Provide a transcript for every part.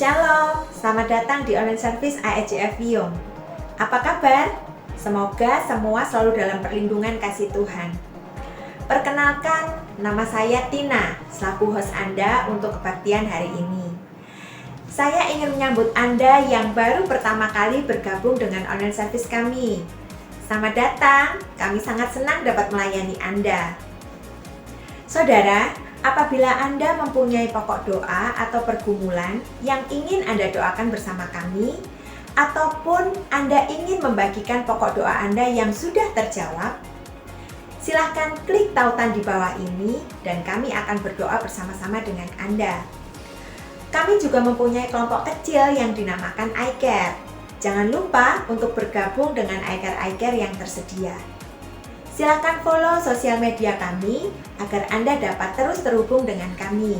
Shalom, selamat datang di online service IEJF Wiyung. Apa kabar? Semoga semua selalu dalam perlindungan kasih Tuhan. Perkenalkan, nama saya Tina, selaku host Anda untuk kebaktian hari ini. Saya ingin menyambut Anda yang baru pertama kali bergabung dengan online service kami. Selamat datang, kami sangat senang dapat melayani Anda. Saudara, apabila Anda mempunyai pokok doa atau pergumulan yang ingin Anda doakan bersama kami, ataupun Anda ingin membagikan pokok doa Anda yang sudah terjawab, silahkan klik tautan di bawah ini dan kami akan berdoa bersama-sama dengan Anda. Kami juga mempunyai kelompok kecil yang dinamakan iCare. Jangan lupa untuk bergabung dengan iCare yang tersedia. Silakan follow sosial media kami agar Anda dapat terus terhubung dengan kami.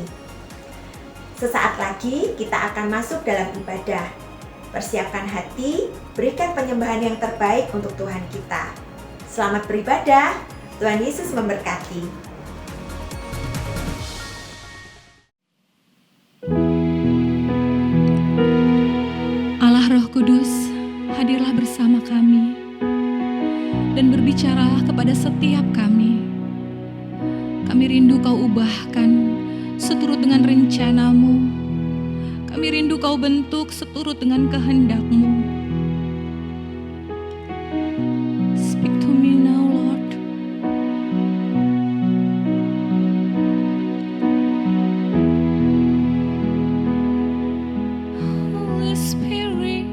Sesaat lagi kita akan masuk dalam ibadah. Persiapkan hati, berikan penyembahan yang terbaik untuk Tuhan kita. Selamat beribadah, Tuhan Yesus memberkati. Allah Roh Kudus, hadirlah bersama kami dan berbicaralah kepada setiap kami. Kami rindu Kau ubahkan seturut dengan rencana-Mu. Kami rindu Kau bentuk seturut dengan kehendak-Mu. Speak to me now, Lord. Holy Spirit.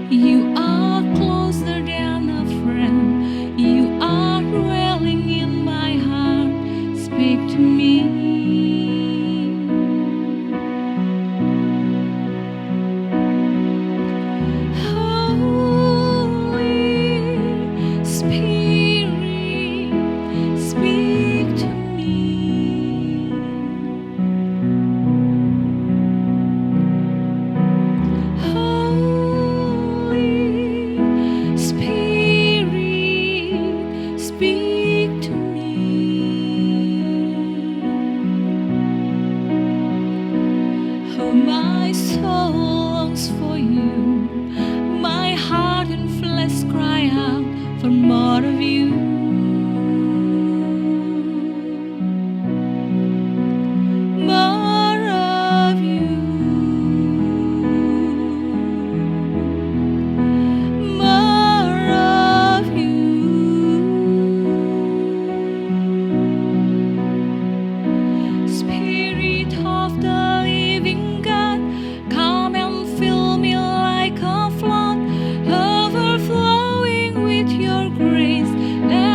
You are closer than a friend. You are dwelling in my heart. Speak to me. Holy Spirit, speak to me. Speak to me. Oh, my soul longs for you. My heart and flesh cry out for more of you. More of you. More of you. Spirit of the living God, come and fill me like a flood, overflowing with your grace. Let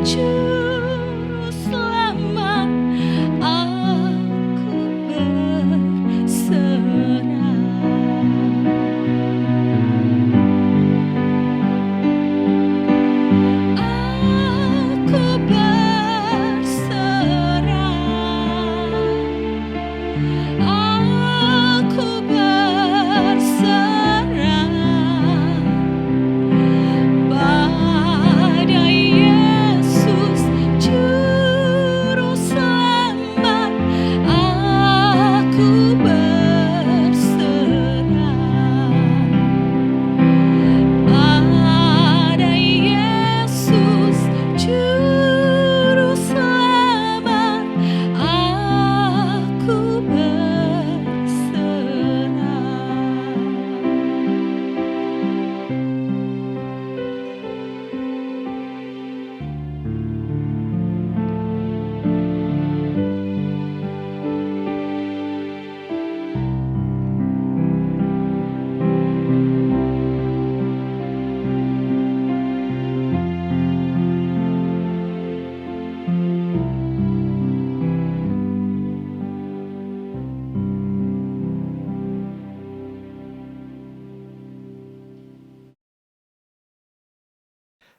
Juru Selamat, aku berserah. Aku berserah. Aku berserah pada Yesus Juru Selamat. Aku berserah pada Yesus Juru Selamat. Aku berserah.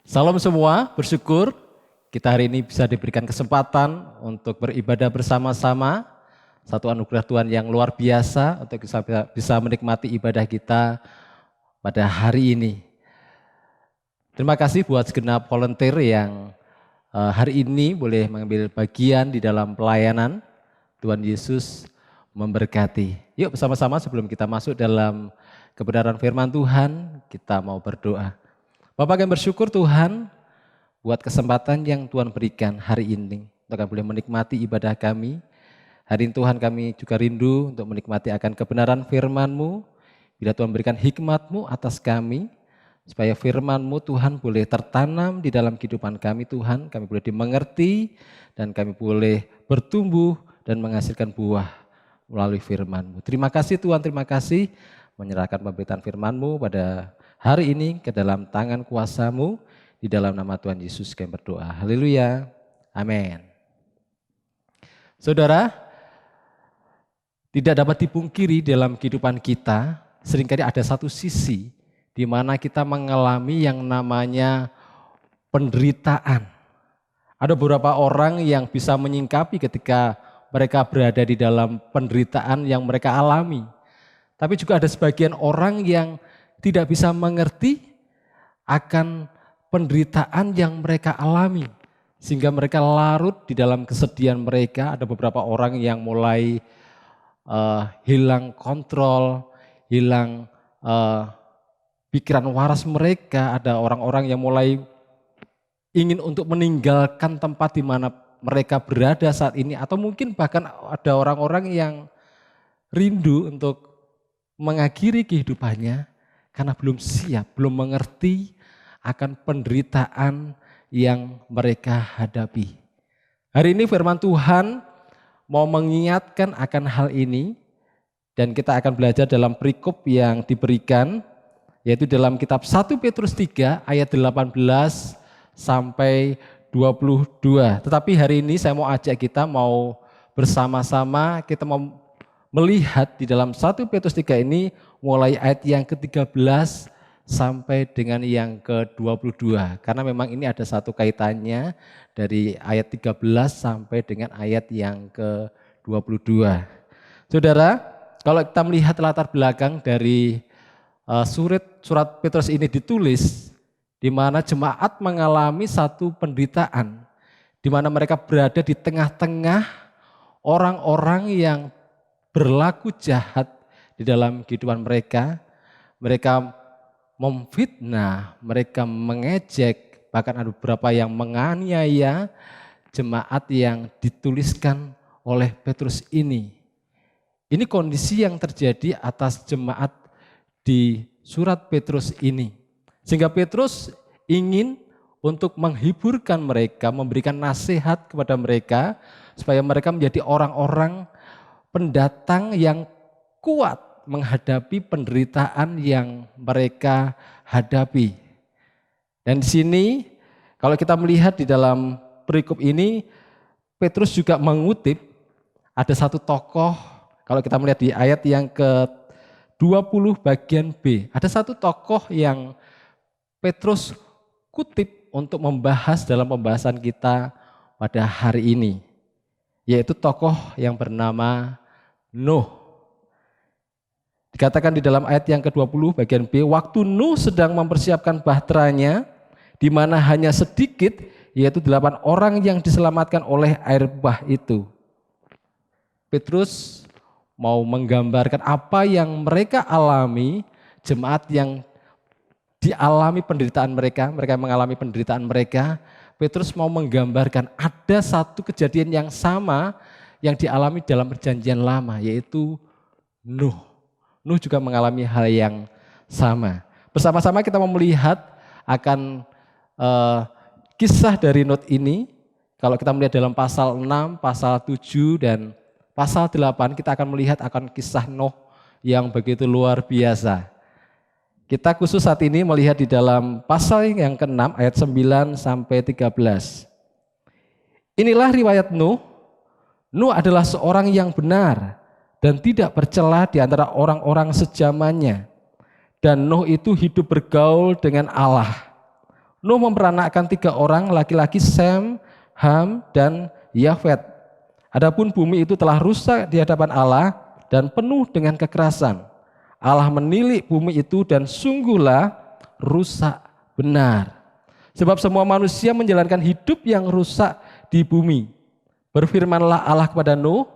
Salam semua, bersyukur kita hari ini bisa diberikan kesempatan untuk beribadah bersama-sama. Satu anugerah Tuhan yang luar biasa untuk bisa menikmati ibadah kita pada hari ini. Terima kasih buat segenap volunteer yang hari ini boleh mengambil bagian di dalam pelayanan. Tuhan Yesus memberkati. Yuk bersama-sama sebelum kita masuk dalam kebenaran firman Tuhan, kita mau berdoa. Bapak kami bersyukur Tuhan buat kesempatan yang Tuhan berikan hari ini untuk kami boleh menikmati ibadah kami. Hari ini Tuhan kami juga rindu untuk menikmati akan kebenaran firman-Mu. Bila Tuhan berikan hikmat-Mu atas kami, supaya firman-Mu Tuhan boleh tertanam di dalam kehidupan kami Tuhan. Kami boleh dimengerti dan kami boleh bertumbuh dan menghasilkan buah melalui firman-Mu. Terima kasih Tuhan, terima kasih menyerahkan pemberitaan firman-Mu pada hari ini ke dalam tangan kuasa-Mu, di dalam nama Tuhan Yesus kami berdoa. Haleluya. Amin. Saudara, tidak dapat dipungkiri dalam kehidupan kita, seringkali ada satu sisi di mana kita mengalami yang namanya penderitaan. Ada beberapa orang yang bisa menyingkapi ketika mereka berada di dalam penderitaan yang mereka alami. Tapi juga ada sebagian orang yang tidak bisa mengerti akan penderitaan yang mereka alami. Sehingga mereka larut di dalam kesedihan mereka. Ada beberapa orang yang mulai hilang kontrol, hilang pikiran waras mereka. Ada orang-orang yang mulai ingin untuk meninggalkan tempat di mana mereka berada saat ini. Atau mungkin bahkan ada orang-orang yang rindu untuk mengakhiri kehidupannya karena belum siap, belum mengerti akan penderitaan yang mereka hadapi. Hari ini firman Tuhan mau mengingatkan akan hal ini dan kita akan belajar dalam perikop yang diberikan yaitu dalam kitab 1 Petrus 3 ayat 18 sampai 22. Tetapi hari ini saya mau ajak kita mau bersama-sama kita mau melihat di dalam 1 Petrus 3 ini mulai ayat yang ke-13 sampai dengan yang ke-22. Karena memang ini ada satu kaitannya dari ayat 13 sampai dengan ayat yang ke-22. Saudara, kalau kita melihat latar belakang dari surat Petrus ini ditulis, di mana jemaat mengalami satu penderitaan, di mana mereka berada di tengah-tengah orang-orang yang berlaku jahat di dalam kehidupan mereka. Mereka memfitnah, mereka mengejek, bahkan ada beberapa yang menganiaya jemaat yang dituliskan oleh Petrus ini. Ini kondisi yang terjadi atas jemaat di surat Petrus ini. Sehingga Petrus ingin untuk menghiburkan mereka, memberikan nasihat kepada mereka, supaya mereka menjadi orang-orang pendatang yang kuat menghadapi penderitaan yang mereka hadapi. Dan di sini Kalau kita melihat di dalam perikop ini, Petrus juga mengutip ada satu tokoh, kalau kita melihat di ayat yang ke-20 bagian B, ada satu tokoh yang Petrus kutip untuk membahas dalam pembahasan kita pada hari ini, yaitu tokoh yang bernama Nuh. Dikatakan di dalam ayat yang ke-20 bagian B, waktu Nuh sedang mempersiapkan bahteranya, di mana hanya sedikit, yaitu 8 orang yang diselamatkan oleh air bah itu. Petrus mau menggambarkan apa yang mereka alami, jemaat yang dialami penderitaan mereka mengalami penderitaan mereka. Petrus mau menggambarkan ada satu kejadian yang sama yang dialami dalam perjanjian lama, yaitu Nuh. Nuh juga mengalami hal yang sama. Bersama-sama kita mau melihat akan kisah dari Nuh ini. Kalau kita melihat dalam pasal 6, pasal 7, dan pasal 8, kita akan melihat akan kisah Nuh yang begitu luar biasa. Kita khusus saat ini melihat di dalam pasal yang ke-6 ayat 9 sampai 13. Inilah riwayat Nuh. Nuh adalah seorang yang benar dan tidak bercela di antara orang-orang sejamannya. Dan Nuh itu hidup bergaul dengan Allah. Nuh memperanakkan 3 orang laki-laki, Sem, Ham, dan Yafet. Adapun bumi itu telah rusak di hadapan Allah dan penuh dengan kekerasan. Allah menilik bumi itu dan sungguhlah rusak benar. Sebab semua manusia menjalankan hidup yang rusak di bumi. Berfirmanlah Allah kepada Nuh,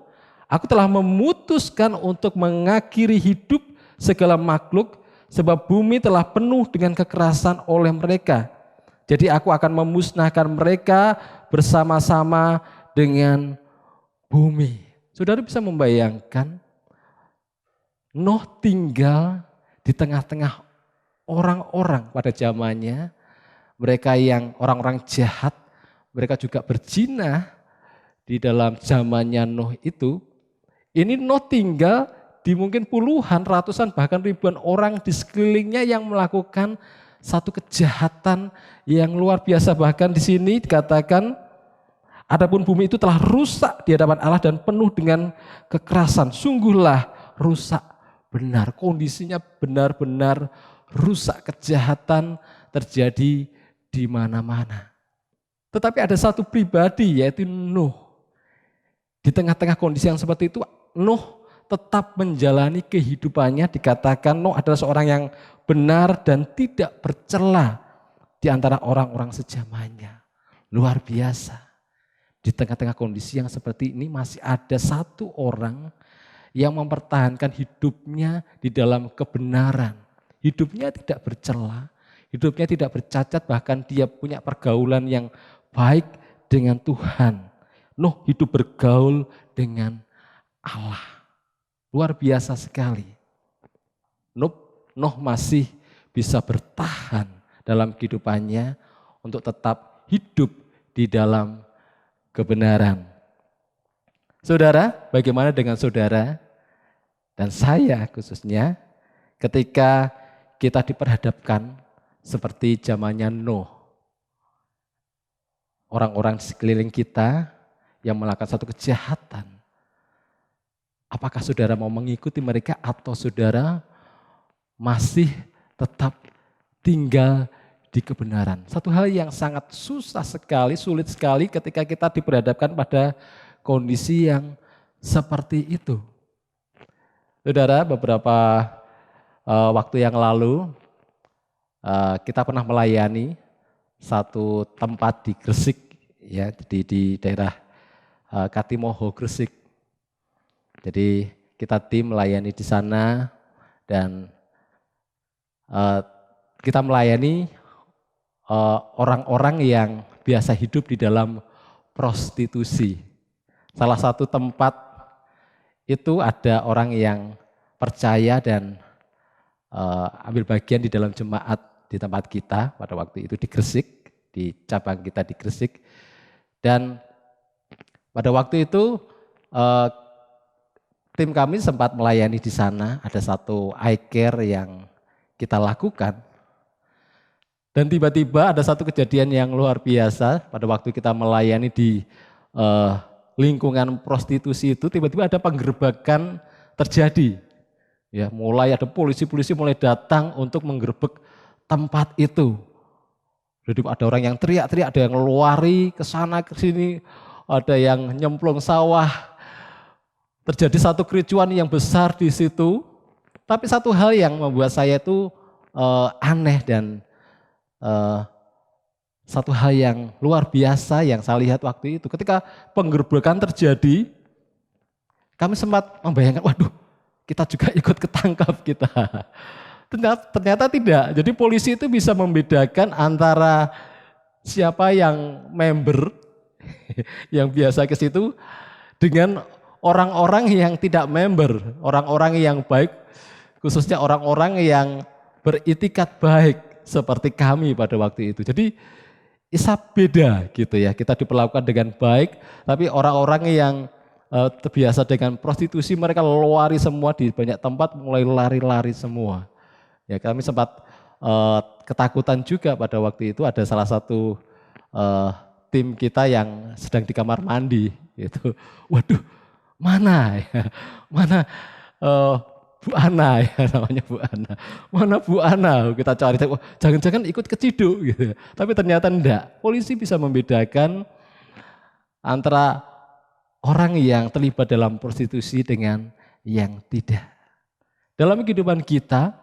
aku telah memutuskan untuk mengakhiri hidup segala makhluk, sebab bumi telah penuh dengan kekerasan oleh mereka. Jadi aku akan memusnahkan mereka bersama-sama dengan bumi. Saudara bisa membayangkan, Nuh tinggal di tengah-tengah orang-orang pada zamannya, mereka yang orang-orang jahat, mereka juga berzina di dalam zamannya Nuh itu. Ini Nuh tinggal di mungkin puluhan, ratusan, bahkan ribuan orang di sekelilingnya yang melakukan satu kejahatan yang luar biasa. Bahkan di sini dikatakan, adapun bumi itu telah rusak di hadapan Allah dan penuh dengan kekerasan. Sungguhlah rusak benar, kondisinya benar-benar rusak, kejahatan terjadi di mana-mana. Tetapi ada satu pribadi, yaitu Nuh. Di tengah-tengah kondisi yang seperti itu, Nuh tetap menjalani kehidupannya. Dikatakan Nuh adalah seorang yang benar dan tidak bercela di antara orang-orang sejamannya. Luar biasa. Di tengah-tengah kondisi yang seperti ini masih ada satu orang yang mempertahankan hidupnya di dalam kebenaran. Hidupnya tidak bercela, hidupnya tidak bercacat, bahkan dia punya pergaulan yang baik dengan Tuhan. Nuh hidup bergaul dengan Allah. Luar biasa sekali. Nuh masih bisa bertahan dalam kehidupannya untuk tetap hidup di dalam kebenaran. Saudara, bagaimana dengan saudara dan saya khususnya ketika kita diperhadapkan seperti zamannya Nuh? Orang-orang di sekeliling kita yang melakukan satu kejahatan. Apakah saudara mau mengikuti mereka atau saudara masih tetap tinggal di kebenaran? Satu hal yang sangat susah sekali, sulit sekali ketika kita diperhadapkan pada kondisi yang seperti itu. Saudara, beberapa waktu yang lalu kita pernah melayani satu tempat di Gresik, ya, di daerah Katimoho, Gresik. Jadi kita tim melayani di sana dan kita melayani orang-orang yang biasa hidup di dalam prostitusi. Salah satu tempat itu ada orang yang percaya dan ambil bagian di dalam jemaat di tempat kita pada waktu itu di Gresik, di cabang kita di Gresik. Dan pada waktu itu tim kami sempat melayani di sana, ada satu eye care yang kita lakukan. Dan tiba-tiba ada satu kejadian yang luar biasa pada waktu kita melayani di lingkungan prostitusi itu, tiba-tiba ada penggerbekan terjadi. Ya, mulai ada polisi-polisi mulai datang untuk menggerebek tempat itu. Jadi ada orang yang teriak-teriak, ada yang lari ke sana ke sini, ada yang nyemplung sawah. Terjadi satu kericuan yang besar di situ. Tapi satu hal yang membuat saya itu aneh dan satu hal yang luar biasa yang saya lihat waktu itu. Ketika penggerbekan terjadi, kami sempat membayangkan, waduh, kita juga ikut ketangkap kita. Ternyata tidak. Jadi polisi itu bisa membedakan antara siapa yang member, yang biasa ke situ, dengan orang-orang yang tidak member, orang-orang yang baik, khususnya orang-orang yang beritikat baik seperti kami pada waktu itu. Jadi beda gitu ya, kita diperlakukan dengan baik, tapi orang-orang yang terbiasa dengan prostitusi mereka lari semua di banyak tempat, mulai lari-lari semua. Ya, kami sempat ketakutan juga pada waktu itu. Ada salah satu tim kita yang sedang di kamar mandi gitu. Waduh, mana ya, mana Bu Ana ya, namanya Bu Ana. Mana Bu Ana? Kita cari, jangan-jangan ikut keciduk gitu. Tapi ternyata enggak. Polisi bisa membedakan antara orang yang terlibat dalam prostitusi dengan yang tidak. Dalam kehidupan kita,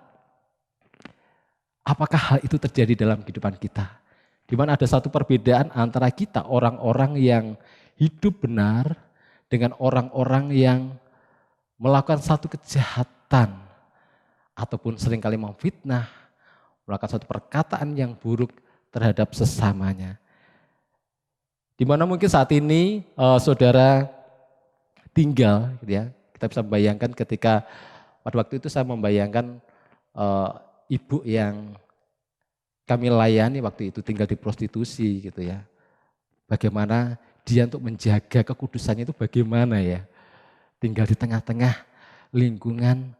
apakah hal itu terjadi dalam kehidupan kita? Di mana ada satu perbedaan antara kita, orang-orang yang hidup benar, dengan orang-orang yang melakukan satu kejahatan, ataupun seringkali memfitnah, melakukan satu perkataan yang buruk terhadap sesamanya. Di mana mungkin saat ini saudara tinggal, gitu ya. Kita bisa membayangkan ketika pada waktu itu saya membayangkan ibu yang kami layani waktu itu tinggal di prostitusi gitu ya. Bagaimana dia untuk menjaga kekudusannya itu bagaimana ya. Tinggal di tengah-tengah lingkungan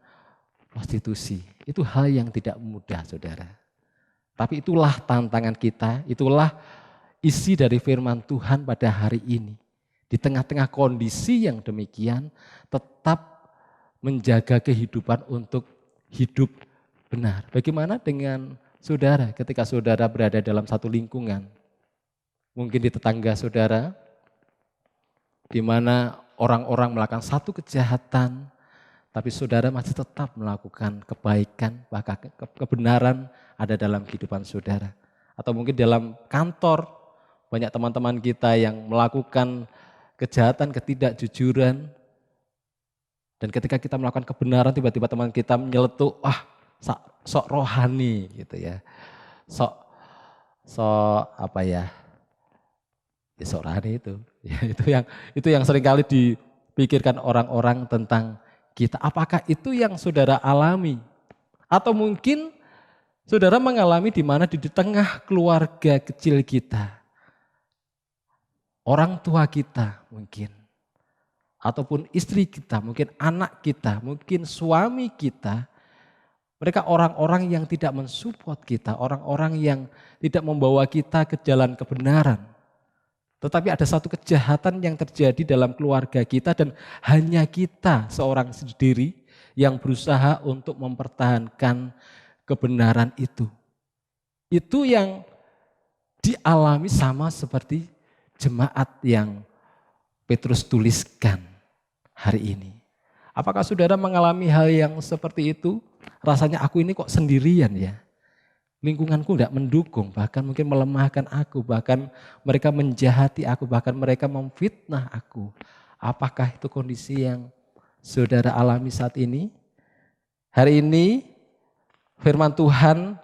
prostitusi. Itu hal yang tidak mudah saudara. Tapi itulah tantangan kita, itulah isi dari firman Tuhan pada hari ini. Di tengah-tengah kondisi yang demikian, tetap menjaga kehidupan untuk hidup benar. Bagaimana dengan saudara ketika saudara berada dalam satu lingkungan? Mungkin di tetangga saudara, di mana orang-orang melakukan satu kejahatan, tapi saudara masih tetap melakukan kebaikan, bahkan kebenaran ada dalam kehidupan saudara. Atau mungkin dalam kantor, banyak teman-teman kita yang melakukan kejahatan, ketidakjujuran. Dan ketika kita melakukan kebenaran, tiba-tiba teman kita menyeletuk, sok rohani gitu ya. Sok apa ya? Ya sok rohani itu. Ya, itu yang seringkali dipikirkan orang-orang tentang kita. Apakah itu yang saudara alami? Atau mungkin saudara mengalami di mana di tengah keluarga kecil kita, orang tua kita mungkin, ataupun istri kita, mungkin anak kita, mungkin suami kita, mereka orang-orang yang tidak mensupport kita, orang-orang yang tidak membawa kita ke jalan kebenaran. Tetapi ada satu kejahatan yang terjadi dalam keluarga kita dan hanya kita seorang sendiri yang berusaha untuk mempertahankan kebenaran itu. Itu yang dialami sama seperti jemaat yang Petrus tuliskan hari ini. Apakah saudara mengalami hal yang seperti itu? Rasanya aku ini kok sendirian ya. Lingkunganku tidak mendukung, bahkan mungkin melemahkan aku, bahkan mereka menjahati aku, bahkan mereka memfitnah aku. Apakah itu kondisi yang saudara alami saat ini? Hari ini firman Tuhan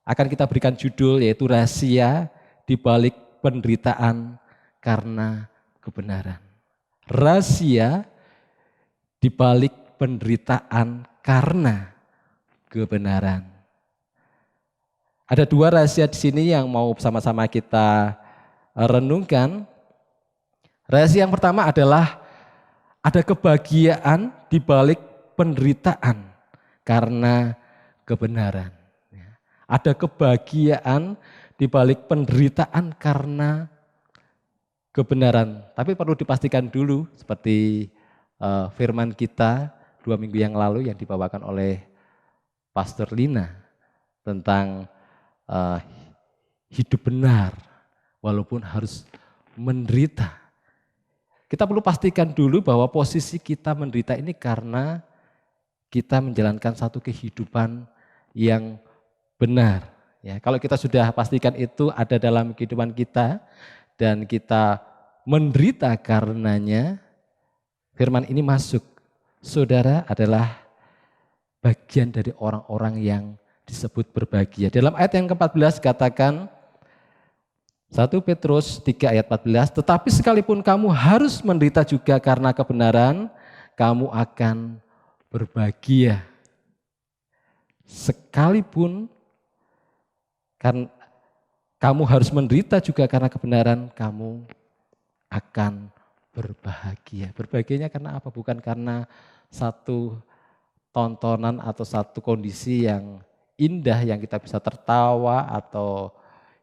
akan kita berikan judul yaitu rahasia di balik penderitaan karena kebenaran. Rahasia di balik penderitaan karena kebenaran. Ada dua rahasia di sini yang mau sama-sama kita renungkan. Rahasia yang pertama adalah ada kebahagiaan di balik penderitaan karena kebenaran. Ada kebahagiaan di balik penderitaan karena kebenaran. Tapi perlu dipastikan dulu seperti firman kita 2 minggu yang lalu yang dibawakan oleh Pastor Lina tentang hidup benar walaupun harus menderita. Kita perlu pastikan dulu bahwa posisi kita menderita ini karena kita menjalankan satu kehidupan yang benar. Ya, kalau kita sudah pastikan itu ada dalam kehidupan kita dan kita menderita karenanya, firman ini masuk. Saudara adalah bagian dari orang-orang yang disebut berbahagia. Dalam ayat yang ke-14 katakan 1 Petrus 3 ayat 14, tetapi sekalipun kamu harus menderita juga karena kebenaran, kamu akan berbahagia. Sekalipun kan kamu harus menderita juga karena kebenaran, kamu akan berbahagia. Berbahagianya karena apa? Bukan karena satu tontonan atau satu kondisi yang indah yang kita bisa tertawa atau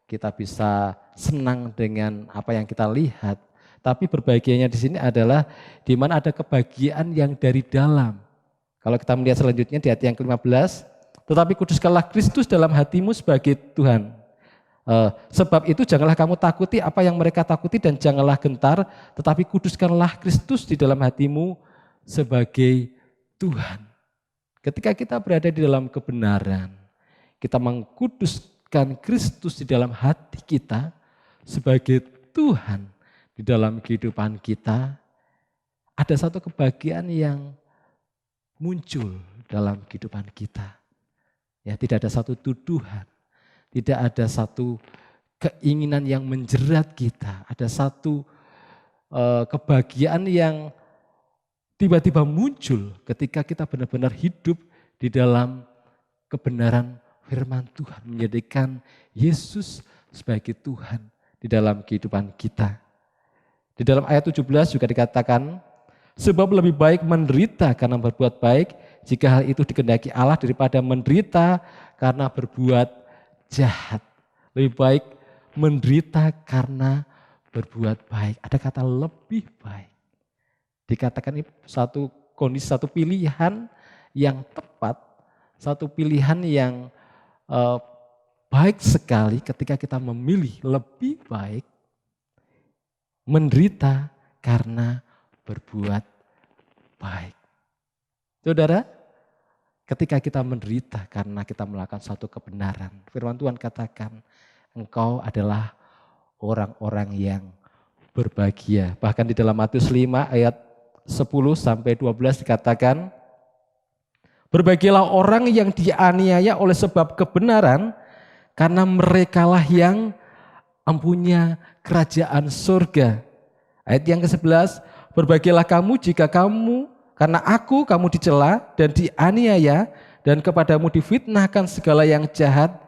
kita bisa senang dengan apa yang kita lihat. Tapi berbahagianya di sini adalah di mana ada kebahagiaan yang dari dalam. Kalau kita melihat selanjutnya di ayat yang ke-15, tetapi kuduskanlah Kristus dalam hatimu sebagai Tuhan. Sebab itu janganlah kamu takuti apa yang mereka takuti dan janganlah gentar, tetapi kuduskanlah Kristus di dalam hatimu sebagai Tuhan. Ketika kita berada di dalam kebenaran, kita mengkuduskan Kristus di dalam hati kita sebagai Tuhan di dalam kehidupan kita, ada satu kebahagiaan yang muncul dalam kehidupan kita. Ya, tidak ada satu tuduhan, tidak ada satu keinginan yang menjerat kita, ada satu kebahagiaan yang tiba-tiba muncul ketika kita benar-benar hidup di dalam kebenaran firman Tuhan, menjadikan Yesus sebagai Tuhan di dalam kehidupan kita. Di dalam ayat 17 juga dikatakan, sebab lebih baik menderita karena berbuat baik, jika hal itu dikehendaki Allah daripada menderita karena berbuat jahat. Lebih baik menderita karena berbuat baik. Ada kata lebih baik. Dikatakan ini satu kondisi, satu pilihan yang tepat, satu pilihan yang baik sekali ketika kita memilih lebih baik menderita karena berbuat baik. Saudara, ketika kita menderita karena kita melakukan satu kebenaran, firman Tuhan katakan, engkau adalah orang-orang yang berbahagia. Bahkan di dalam Matius 5 ayat 10 sampai 12 dikatakan, berbahagialah orang yang dianiaya oleh sebab kebenaran, karena merekalah yang mempunyai kerajaan surga. Ayat yang ke-11, berbahagialah kamu jika karena kamu dicela dan dianiaya dan kepadamu difitnahkan segala yang jahat.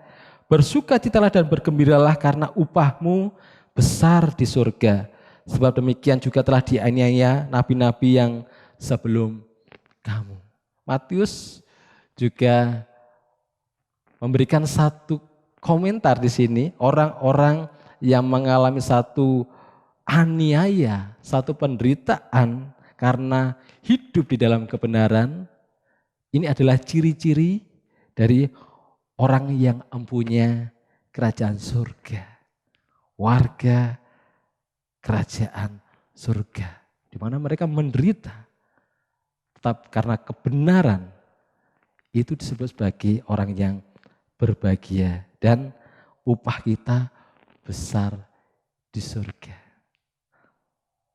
Bersukacitalah dan bergembiralah karena upahmu besar di surga. Sebab demikian juga telah dianiaya nabi-nabi yang sebelum kamu. Matius juga memberikan satu komentar di sini, orang-orang yang mengalami satu aniaya, satu penderitaan karena hidup di dalam kebenaran, ini adalah ciri-ciri dari orang yang mempunyai kerajaan surga. Warga kerajaan surga. Di mana mereka menderita. Tetap karena kebenaran, itu disebut sebagai orang yang berbahagia. Dan upah kita besar di surga.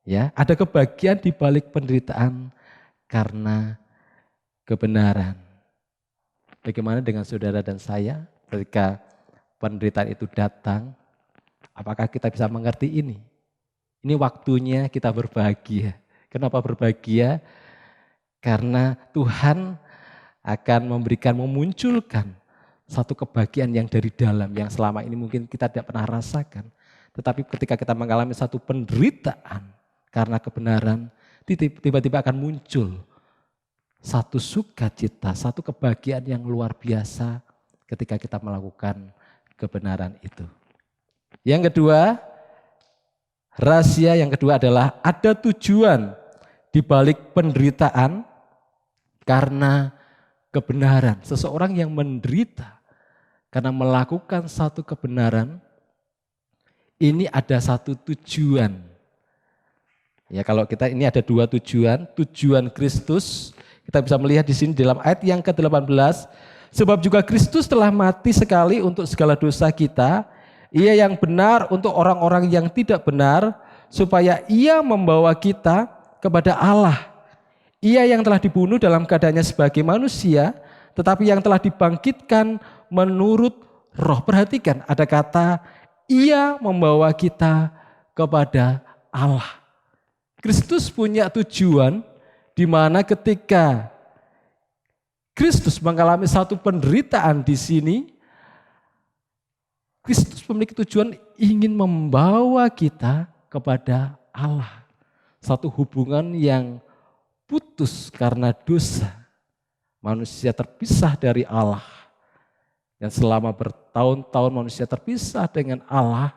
Ya, ada kebahagiaan di balik penderitaan karena kebenaran. Bagaimana dengan saudara dan saya ketika penderitaan itu datang? Apakah kita bisa mengerti ini? Ini waktunya kita berbahagia. Kenapa berbahagia? Karena Tuhan akan memunculkan satu kebahagiaan yang dari dalam, yang selama ini mungkin kita tidak pernah rasakan. Tetapi ketika kita mengalami satu penderitaan karena kebenaran, tiba-tiba akan muncul satu sukacita, satu kebahagiaan yang luar biasa ketika kita melakukan kebenaran itu. Yang kedua, rahasia yang kedua adalah ada tujuan di balik penderitaan karena kebenaran. Seseorang yang menderita karena melakukan satu kebenaran, ini ada satu tujuan. Ya, kalau kita ini ada dua tujuan. Tujuan Kristus, kita bisa melihat di sini dalam ayat yang ke-18, sebab juga Kristus telah mati sekali untuk segala dosa kita, Ia yang benar untuk orang-orang yang tidak benar, supaya Ia membawa kita kepada Allah. Ia yang telah dibunuh dalam keadaannya sebagai manusia, tetapi yang telah dibangkitkan menurut roh. Perhatikan, ada kata Ia membawa kita kepada Allah. Kristus punya tujuan di mana ketika Kristus mengalami satu penderitaan di sini, Kristus memiliki tujuan ingin membawa kita kepada Allah. Satu hubungan yang putus karena dosa. Manusia terpisah dari Allah. Dan selama bertahun-tahun manusia terpisah dengan Allah.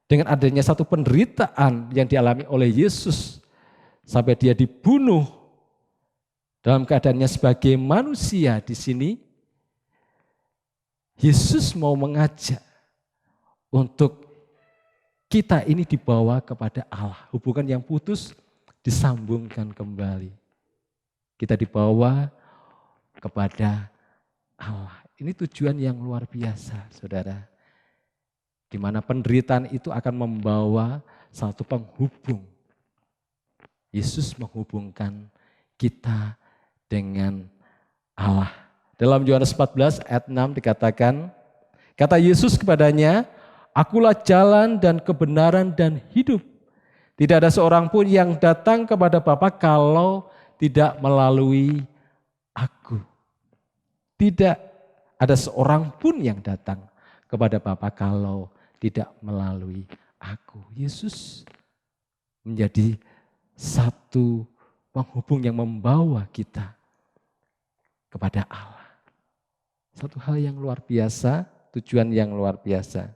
Dengan adanya satu penderitaan yang dialami oleh Yesus. Sampai dia dibunuh dalam keadaannya sebagai manusia di sini. Yesus mau mengajak untuk kita ini dibawa kepada Allah. Hubungan yang putus disambungkan kembali. Kita dibawa kepada Allah. Ini tujuan yang luar biasa, saudara. Di mana penderitaan itu akan membawa satu penghubung. Yesus menghubungkan kita dengan Allah. Dalam Yohanes 14 ayat 6 dikatakan, kata Yesus kepadanya, akulah jalan dan kebenaran dan hidup. Tidak ada seorang pun yang datang kepada Bapa kalau tidak melalui aku. Tidak ada seorang pun yang datang kepada Bapa kalau tidak melalui aku. Yesus menjadi satu penghubung yang membawa kita kepada Allah. Satu hal yang luar biasa, tujuan yang luar biasa.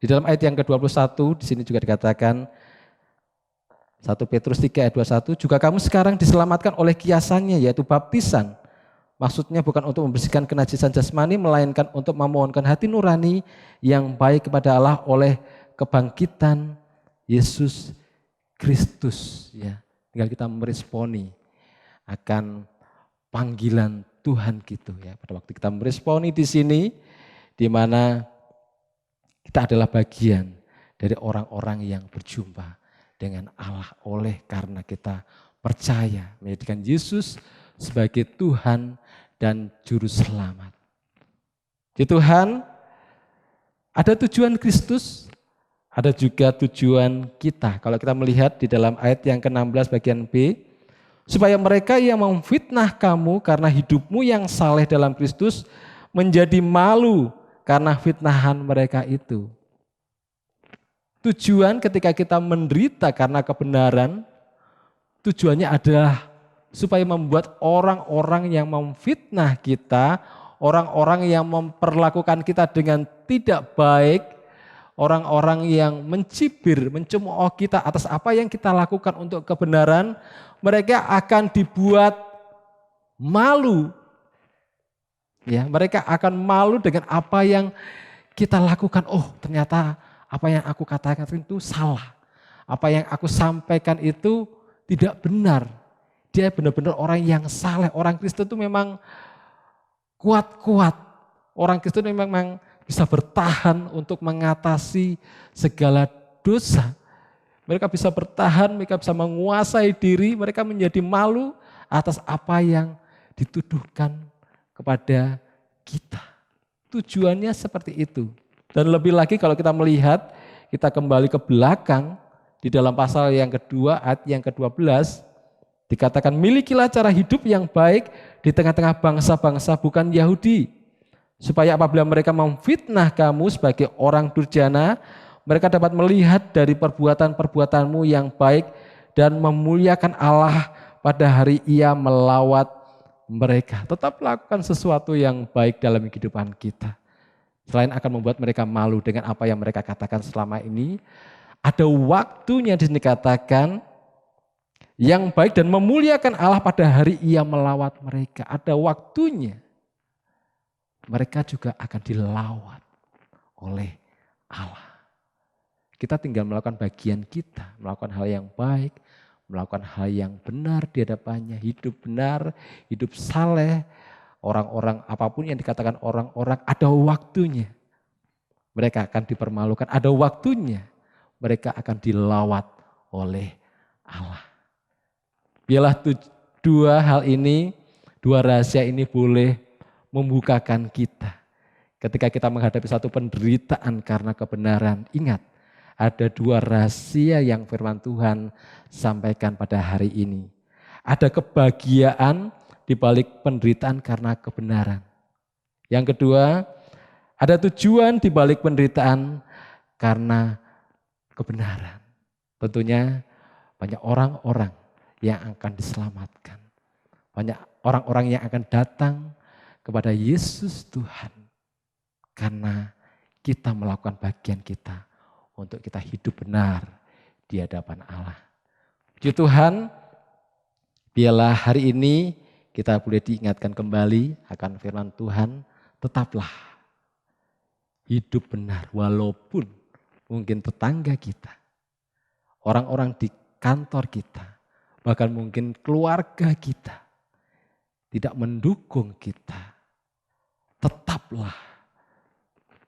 Di dalam ayat yang ke-21 di sini juga dikatakan 1 Petrus 3 ayat 21, juga kamu sekarang diselamatkan oleh kiasannya yaitu baptisan. Maksudnya bukan untuk membersihkan kenajisan jasmani melainkan untuk memohonkan hati nurani yang baik kepada Allah oleh kebangkitan Yesus Kristus, ya. Tinggal kita meresponi akan panggilan Tuhan gitu, ya. Pada waktu kita meresponi di sini, di mana kita adalah bagian dari orang-orang yang berjumpa dengan Allah oleh karena kita percaya menjadikan Yesus sebagai Tuhan dan Juru Selamat. Di Tuhan ada tujuan Kristus, ada juga tujuan kita. Kalau kita melihat di dalam ayat yang ke-16 bagian B, supaya mereka yang memfitnah kamu karena hidupmu yang saleh dalam Kristus menjadi malu karena fitnahan mereka itu. Tujuan ketika kita menderita karena kebenaran, tujuannya adalah supaya membuat orang-orang yang memfitnah kita, orang-orang yang memperlakukan kita dengan tidak baik, orang-orang yang mencibir, mencemooh kita atas apa yang kita lakukan untuk kebenaran, mereka akan dibuat malu. Ya, mereka akan malu dengan apa yang kita lakukan. Oh, ternyata apa yang aku katakan itu salah. Apa yang aku sampaikan itu tidak benar. Dia benar-benar orang yang saleh. Orang Kristen itu memang kuat-kuat. Orang Kristen memang bisa bertahan untuk mengatasi segala dosa. Mereka bisa bertahan, mereka bisa menguasai diri, mereka menjadi malu atas apa yang dituduhkan kepada kita. Tujuannya seperti itu. Dan lebih lagi kalau kita melihat, kita kembali ke belakang, di dalam pasal yang kedua, ayat yang ke-12, dikatakan, milikilah cara hidup yang baik di tengah-tengah bangsa-bangsa bukan Yahudi. Supaya apabila mereka memfitnah kamu sebagai orang durjana, mereka dapat melihat dari perbuatan-perbuatanmu yang baik dan memuliakan Allah pada hari Ia melawat mereka. Tetap lakukan sesuatu yang baik dalam kehidupan kita. Selain akan membuat mereka malu dengan apa yang mereka katakan selama ini, ada waktunya dikatakan yang baik dan memuliakan Allah pada hari Ia melawat mereka. Ada waktunya mereka juga akan dilawat oleh Allah. Kita tinggal melakukan bagian kita, melakukan hal yang baik, melakukan hal yang benar di hadapannya, hidup benar, hidup saleh. Orang-orang apapun yang dikatakan orang-orang ada waktunya. Mereka akan dipermalukan, ada waktunya. Mereka akan dilawat oleh Allah. Biarlah dua hal ini, dua rahasia ini boleh membukakan kita. Ketika kita menghadapi satu penderitaan karena kebenaran, ingat ada dua rahasia yang firman Tuhan sampaikan pada hari ini. Ada kebahagiaan di balik penderitaan karena kebenaran. Yang kedua, ada tujuan di balik penderitaan karena kebenaran. Tentunya banyak orang-orang yang akan diselamatkan. Banyak orang-orang yang akan datang kepada Yesus Tuhan. Karena kita melakukan bagian kita untuk kita hidup benar di hadapan Allah. Puji Tuhan, biarlah hari ini kita boleh diingatkan kembali akan firman Tuhan, tetaplah hidup benar walaupun mungkin tetangga kita, orang-orang di kantor kita, bahkan mungkin keluarga kita tidak mendukung kita. Tetaplah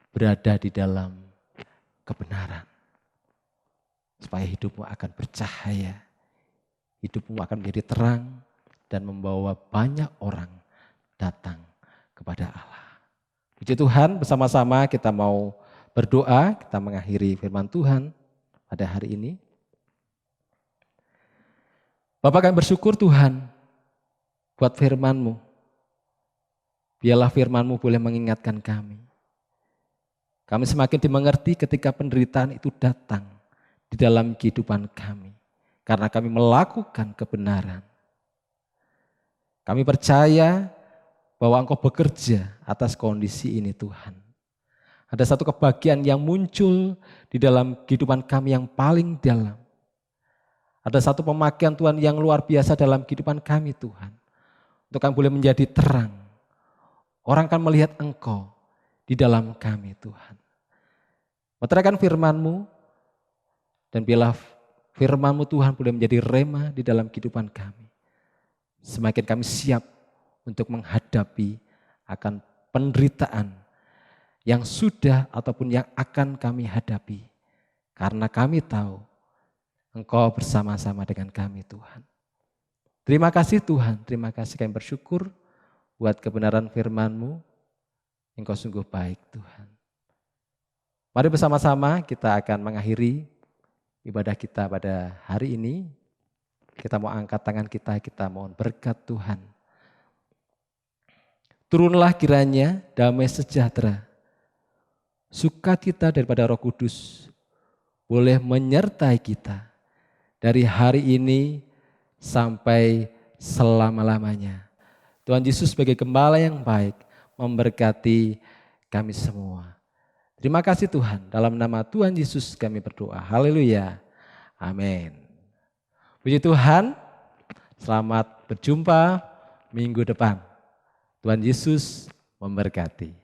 berada di dalam kebenaran. Supaya hidupmu akan bercahaya, hidupmu akan menjadi terang, dan membawa banyak orang datang kepada Allah. Puji Tuhan, bersama-sama kita mau berdoa, kita mengakhiri firman Tuhan pada hari ini. Bapak, kami bersyukur Tuhan buat firman-Mu. Biarlah firman-Mu boleh mengingatkan kami. Kami semakin dimengerti ketika penderitaan itu datang di dalam kehidupan kami. Karena kami melakukan kebenaran. Kami percaya bahwa Engkau bekerja atas kondisi ini Tuhan. Ada satu kebahagiaan yang muncul di dalam kehidupan kami yang paling dalam. Ada satu pemakaian Tuhan yang luar biasa dalam kehidupan kami Tuhan. Untuk kami boleh menjadi terang. Orang akan melihat Engkau di dalam kami Tuhan. Meteraikan firman-Mu dan biarlah firman-Mu Tuhan boleh menjadi rema di dalam kehidupan kami. Semakin kami siap untuk menghadapi akan penderitaan yang sudah ataupun yang akan kami hadapi. Karena kami tahu Engkau bersama-sama dengan kami Tuhan. Terima kasih Tuhan, terima kasih kami bersyukur buat kebenaran firman-Mu. Engkau sungguh baik Tuhan. Mari bersama-sama kita akan mengakhiri ibadah kita pada hari ini. Kita mau angkat tangan kita mohon berkat Tuhan. Turunlah kiranya damai sejahtera, sukacita daripada Roh Kudus boleh menyertai kita dari hari ini sampai selama-lamanya. Tuhan Yesus sebagai gembala yang baik memberkati kami semua. Terima kasih Tuhan, dalam nama Tuhan Yesus kami berdoa. Haleluya. Amin. Puji Tuhan, selamat berjumpa minggu depan. Tuhan Yesus memberkati.